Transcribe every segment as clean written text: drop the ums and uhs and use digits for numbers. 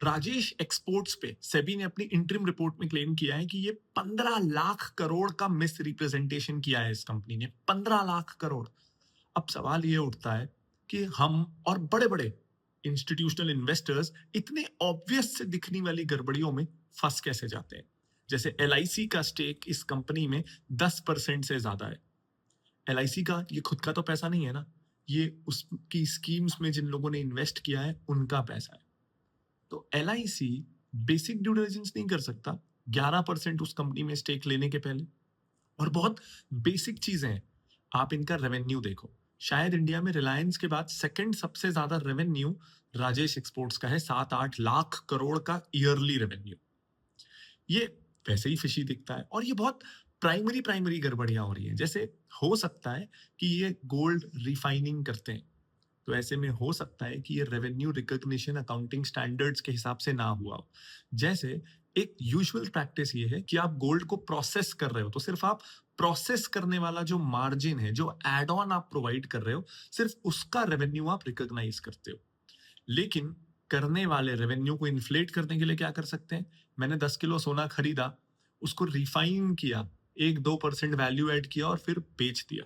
Rajesh exports पे सेबी ने अपनी इंटरिम रिपोर्ट में क्लेम किया है कि ये 15 लाख करोड़ का मिस रिप्रेजेंटेशन किया है इस कंपनी ने। 15 लाख करोड़। अब सवाल ये उठता है कि हम और बड़े बड़े इंस्टीट्यूशनल इन्वेस्टर्स इतने ऑब्वियस से दिखने वाली गड़बड़ियों में फंस कैसे जाते हैं। जैसे LIC का स्टेक इस कंपनी में 10% से ज्यादा है। LIC का ये खुद का तो पैसा नहीं है ना, ये उसकी स्कीम्स में जिन लोगों ने इन्वेस्ट किया है उनका पैसा है। तो LIC बेसिक ड्यू डिलिजेंस नहीं कर सकता 11% उस कंपनी में स्टेक लेने के पहले। और बहुत बेसिक चीजें हैं, आप इनका रेवेन्यू देखो। शायद इंडिया में रिलायंस के बाद सेकंड सबसे ज्यादा रेवेन्यू राजेश एक्सपोर्ट्स का है, 7-8 लाख करोड़ का ईयरली रेवेन्यू। ये वैसे ही फिशी दिखता है और ये बहुत प्राइमरी गड़बड़ियां हो रही हैं। जैसे हो सकता है कि ये गोल्ड रिफाइनिंग करते हैं, तो ऐसे में हो सकता है कि ये रेवेन्यू रिकॉग्निशन अकाउंटिंग स्टैंडर्ड्स के हिसाब से ना हुआ हो। जैसे एक यूजुअल प्रैक्टिस ये है कि आप गोल्ड को प्रोसेस कर रहे हो तो सिर्फ आप प्रोसेस करने वाला जो मार्जिन है, जो एड ऑन आप प्रोवाइड कर रहे हो, सिर्फ उसका रेवेन्यू आप रिकॉग्नाइज करते हो। लेकिन करने वाले रेवेन्यू को इन्फ्लेट करने के लिए क्या कर सकते हैं? मैंने 10 किलो सोना खरीदा, उसको रिफाइन किया, 1-2% वैल्यू ऐड किया और फिर बेच दिया।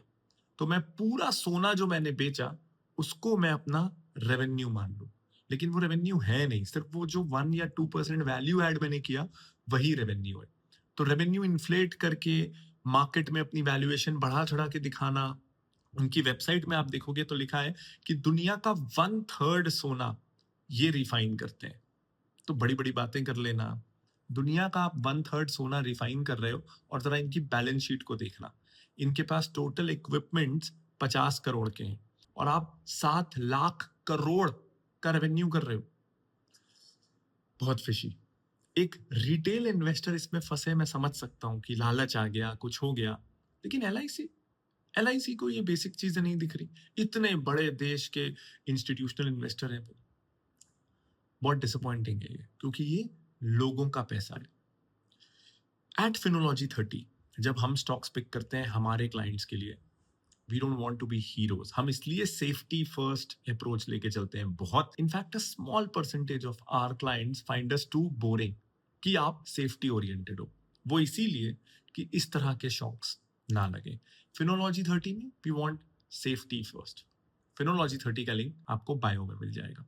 तो मैं पूरा सोना जो मैंने बेचा उसको मैं अपना रेवेन्यू मान लूं, लेकिन वो रेवेन्यू है नहीं, सिर्फ वो जो 1 या 2% वैल्यू ऐड मैंने किया वही रेवेन्यू है। तो रेवेन्यू इन्फ्लेट करके मार्केट में अपनी वैल्यूएशन बढ़ा चढ़ा के दिखाना, उनकी वेबसाइट में आप देखोगे तो लिखा है कि दुनिया का 1/3 सोना ये रिफाइन करते हैं। तो बड़ी बड़ी बातें कर लेना, दुनिया का आप 1/3 सोना रिफाइन कर रहे हो और जरा इनकी बैलेंस शीट को देखना। इनके पास टोटल इक्विपमेंट्स 50 करोड़ के हैं और आप 7 लाख करोड़ का रेवेन्यू कर रहे हो। बहुत फिशी। एक रिटेल इन्वेस्टर इसमें फंसे, मैं समझ सकता हूं कि लालच आ गया, कुछ हो गया, लेकिन LIC को ये बेसिक चीजें नहीं दिख रही। इतने बड़े देश के इंस्टीट्यूशनल इन्वेस्टर हैं वो। बहुत डिसअपॉइंटिंग है ये, क्योंकि ये लोगों का पैसा है। एट फिनोलॉजी 30 जब हम स्टॉक्स पिक करते हैं हमारे क्लाइंट्स के लिए, we don't want to be heroes. हम इसलिए सेफ्टी फर्स्ट अप्रोच लेके चलते हैं। बहुत in fact a small percentage of our clients find us too boring कि आप सेफ्टी ओरिएंटेड हो। वो इसीलिए कि इस तरह के शॉक्स ना लगे। फिनोलॉजी 30 में we want safety first. Finology 30 का लिंक आपको बायो में मिल जाएगा।